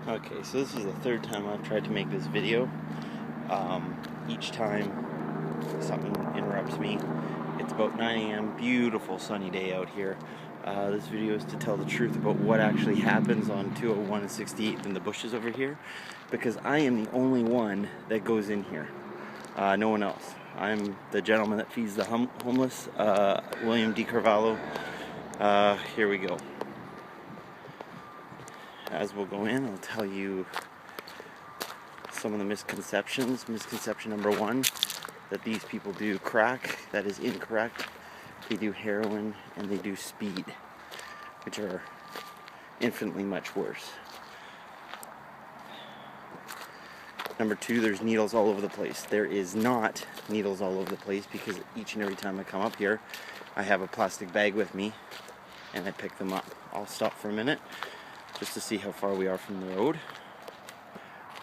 Okay, so this is the third time I've tried to make this video. Each time something interrupts me. It's about 9 a.m., beautiful sunny day out here. This video is to tell the truth about what actually happens on 201 and 68th in the bushes over here, because I am the only one that goes in here. No one else. I'm the gentleman that feeds the homeless, William D. Carvalho. Here we go. As we'll go in, I'll tell you some of the misconceptions. Misconception number one, that these people do crack. That is incorrect. They do heroin and they do speed, which are infinitely much worse. Number two, there's needles all over the place. There is not needles all over the place, because each and every time I come up here, I have a plastic bag with me and I pick them up. I'll stop for a minute just to see how far we are from the road.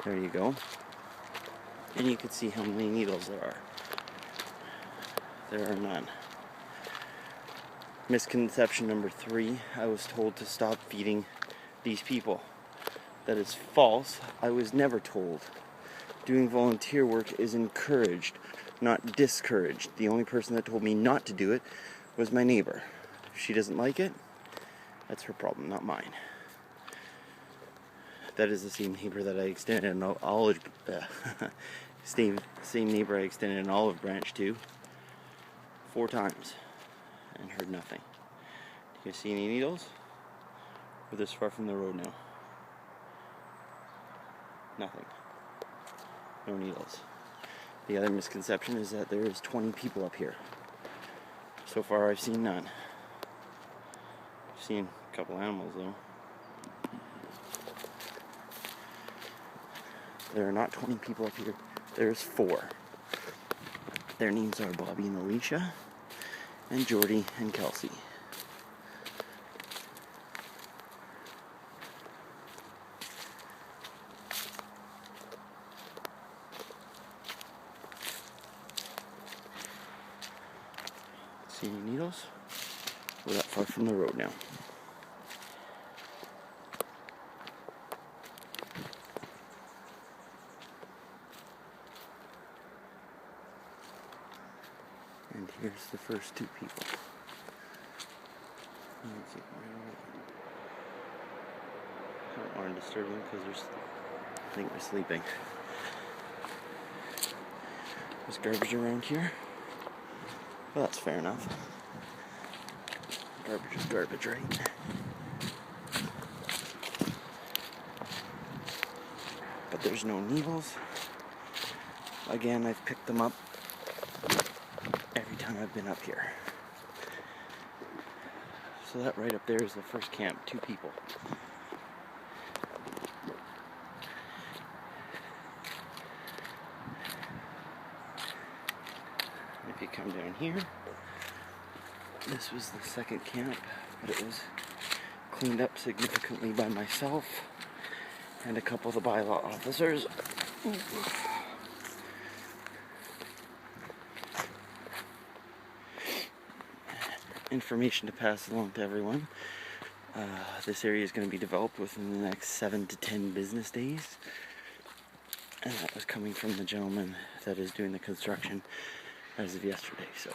There you go. And you can see how many needles there are. There are none. Misconception number three, I was told to stop feeding these people. That is false. I was never told. Doing volunteer work is encouraged, not discouraged. The only person that told me not to do it was my neighbor. If she doesn't like it, that's her problem, not mine. That is the same neighbor that I extended an olive, same neighbor I extended an olive branch to 4 times and heard nothing. Do you see any needles? We're this far from the road now. Nothing. No needles. The other misconception is that there is 20 people up here. So far I've seen none. I've seen a couple animals though. There are not 20 people up here. There's 4. Their names are Bobby and Alicia, and Jordy and Kelsey. See any needles? We're that far from the road now. And here's the first 2 people. I don't want to disturb them because I think they're sleeping. There's garbage around here. Well, that's fair enough. Garbage is garbage, right? But there's no needles. Again, I've picked them up every time I've been up here. So that right up there is the first camp, 2 people. If you come down here, this was the second camp, but it was cleaned up significantly by myself and a couple of the bylaw officers. Information to pass along to everyone. This area is going to be developed within the next 7 to 10 business days. And that was coming from the gentleman that is doing the construction as of yesterday. So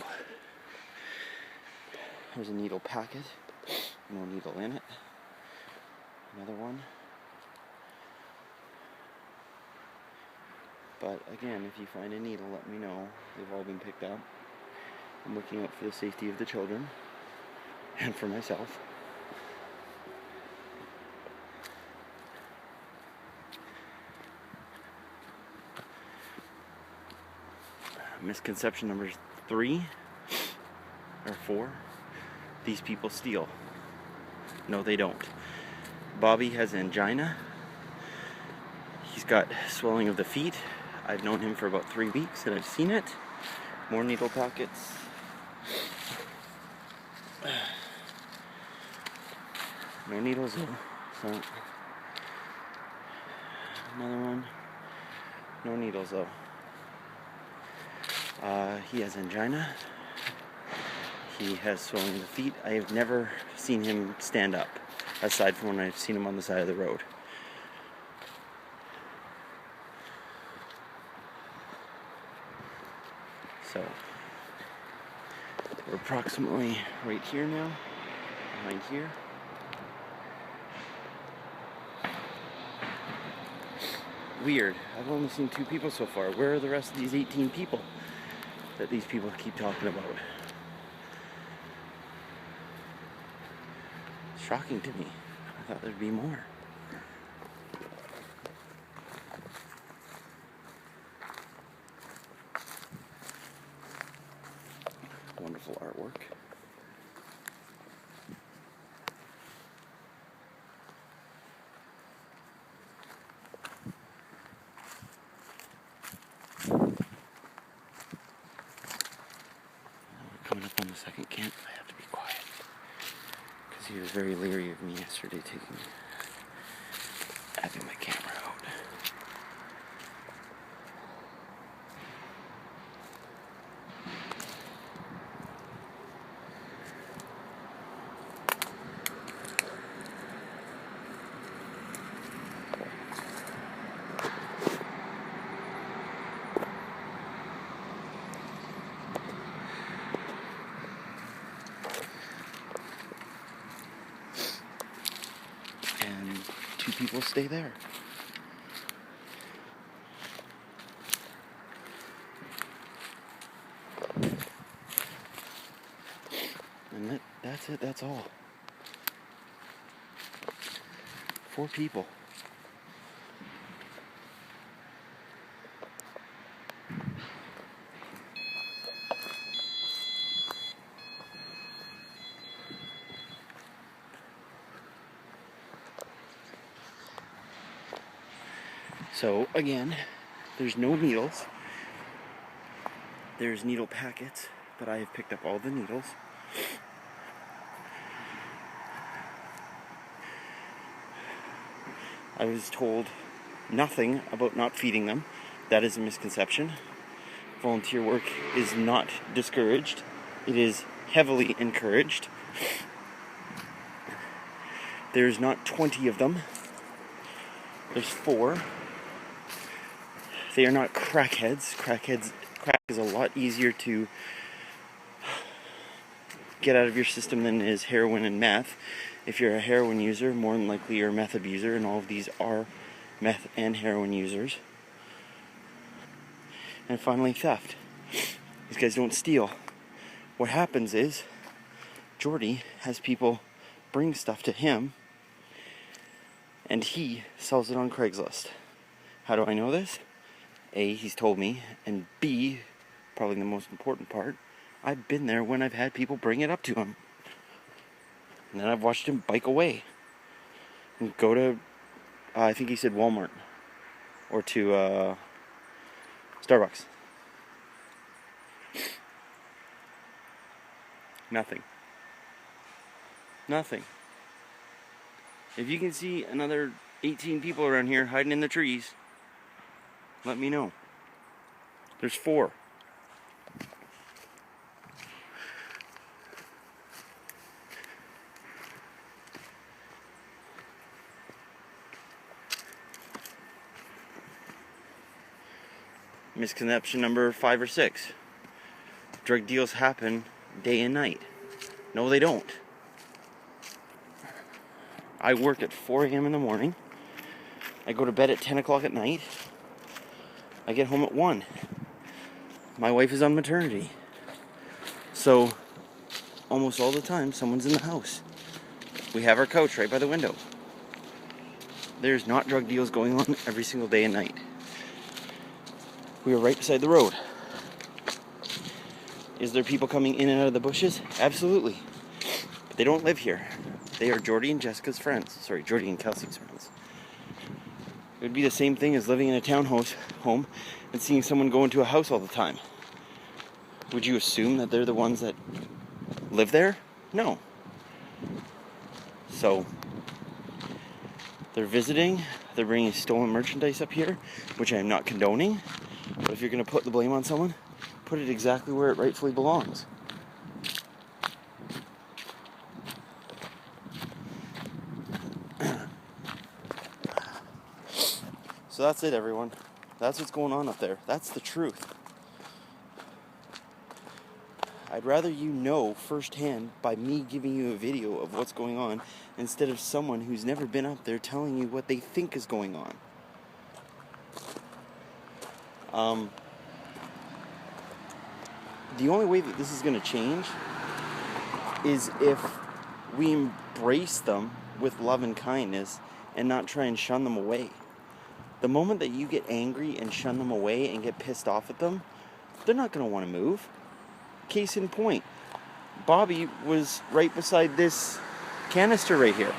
there's a needle packet, no needle in it. Another one. But again, if you find a needle, let me know. They've all been picked up. I'm looking out for the safety of the children and for myself. Misconception number 3 or 4, these people steal. No, they don't. Bobby has angina. He's got swelling of the feet. I've known him for about 3 weeks and I've seen it. More needle packets. No needles though. So another one. No needles though. He has angina. He has swelling of the feet. I have never seen him stand up, aside from when I've seen him on the side of the road. So we're approximately right here now, behind here. Weird. I've only seen 2 people so far. Where are the rest of these 18 people that these people keep talking about? It's shocking to me. I thought there'd be more. Wonderful artwork. Coming up on the second camp, I have to be quiet because he was very leery of me yesterday having my camera out. And 2 people stay there. And that's it, that's all. 4 people. So again, there's no needles. There's needle packets, but I have picked up all the needles. I was told nothing about not feeding them. That is a misconception. Volunteer work is not discouraged. It is heavily encouraged. There's not 20 of them. There's 4. They are not crackheads. Crack is a lot easier to get out of your system than is heroin and meth. If you're a heroin user, more than likely you're a meth abuser, and all of these are meth and heroin users. And finally, theft. These guys don't steal. What happens is, Jordy has people bring stuff to him, and he sells it on Craigslist. How do I know this? A, he's told me, and B, probably the most important part, I've been there when I've had people bring it up to him. And then I've watched him bike away and go to, I think he said Walmart, or to Starbucks. Nothing. Nothing. If you can see another 18 people around here hiding in the trees, let me know. There's 4. Misconception number 5 or 6. Drug deals happen day and night. No, they don't. I work at 4 a.m. in the morning. I go to bed at 10 o'clock at night. I get home at 1. My wife is on maternity. So, almost all the time, someone's in the house. We have our couch right by the window. There's not drug deals going on every single day and night. We are right beside the road. Is there people coming in and out of the bushes? Absolutely. But they don't live here. They are Jordy and Jessica's friends. Sorry, Jordy and Kelsey's friends. It would be the same thing as living in a townhouse home and seeing someone go into a house all the time. Would you assume that they're the ones that live there? No. So, they're visiting, they're bringing stolen merchandise up here, which I am not condoning. But if you're going to put the blame on someone, put it exactly where it rightfully belongs. So that's it, everyone. That's what's going on up there. That's the truth. I'd rather you know firsthand by me giving you a video of what's going on instead of someone who's never been up there telling you what they think is going on. The only way that this is going to change is if we embrace them with love and kindness and not try and shun them away. The moment that you get angry and shun them away and get pissed off at them, they're not going to want to move. Case in point, Bobby was right beside this canister right here.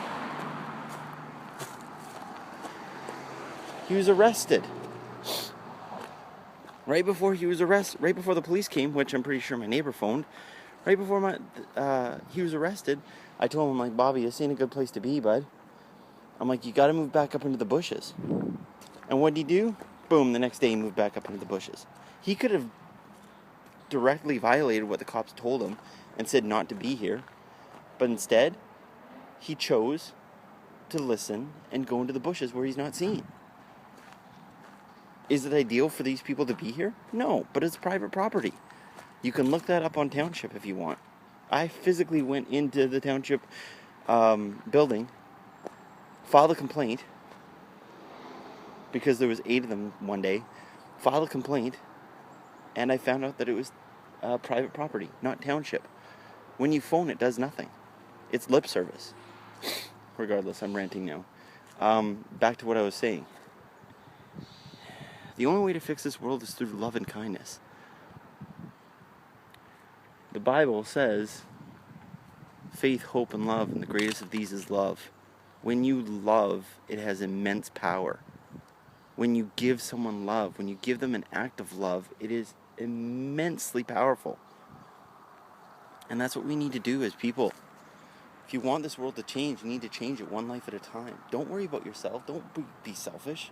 He was arrested. Right before the police came, which I'm pretty sure my neighbor phoned, right before he was arrested, I told him, like, Bobby, this ain't a good place to be, bud. I'm like, you got to move back up into the bushes. And what did he do? Boom, the next day he moved back up into the bushes. He could have directly violated what the cops told him and said not to be here. But instead, he chose to listen and go into the bushes where he's not seen. Is it ideal for these people to be here? No, but it's private property. You can look that up on Township if you want. I physically went into the Township building, filed a complaint, because there was 8 of them one day, filed a complaint, and I found out that it was private property, not Township. When you phone, it does nothing. It's lip service. Regardless, I'm ranting now. Back to what I was saying. The only way to fix this world is through love and kindness. The Bible says, faith, hope, and love, and the greatest of these is love. When you love, it has immense power. When you give someone love, when you give them an act of love, it is immensely powerful. And that's what we need to do as people. If you want this world to change, you need to change it one life at a time. Don't worry about yourself. Don't be selfish.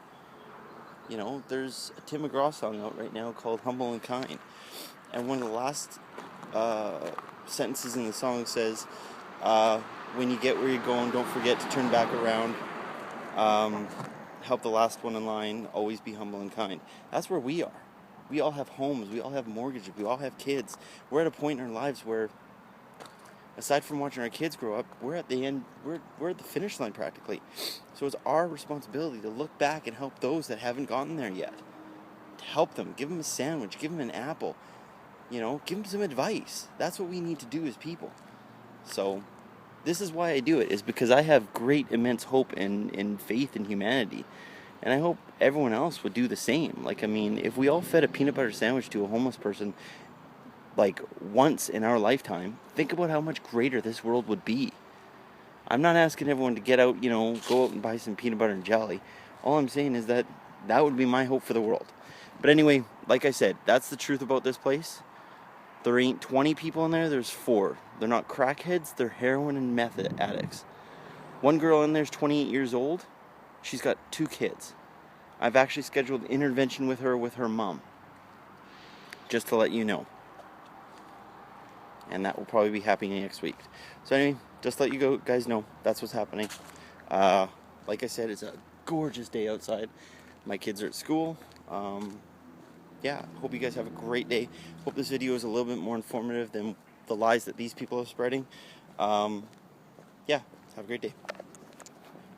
You know, there's a Tim McGraw song out right now called Humble and Kind. And one of the last sentences in the song says, when you get where you're going, don't forget to turn back around. Help the last one in line. Always be humble and kind. That's where we are. We all have homes. We all have mortgages. We all have kids. We're at a point in our lives where, aside from watching our kids grow up, we're at the end. We're at the finish line practically. So it's our responsibility to look back and help those that haven't gotten there yet. To help them, give them a sandwich, give them an apple. You know, give them some advice. That's what we need to do as people. So this is why I do it, is because I have great, immense hope and faith in humanity. And I hope everyone else would do the same. Like, I mean, if we all fed a peanut butter sandwich to a homeless person, like, once in our lifetime, think about how much greater this world would be. I'm not asking everyone to get out, you know, go out and buy some peanut butter and jelly. All I'm saying is that would be my hope for the world. But anyway, like I said, that's the truth about this place. There ain't 20 people in there, there's 4. They're not crackheads, they're heroin and meth addicts. One girl in there is 28 years old. She's got 2 kids. I've actually scheduled intervention with her mom. Just to let you know. And that will probably be happening next week. So anyway, just to let you guys know, that's what's happening. Like I said, it's a gorgeous day outside. My kids are at school. Yeah, hope you guys have a great day. Hope this video is a little bit more informative than the lies that these people are spreading. Yeah, have a great day.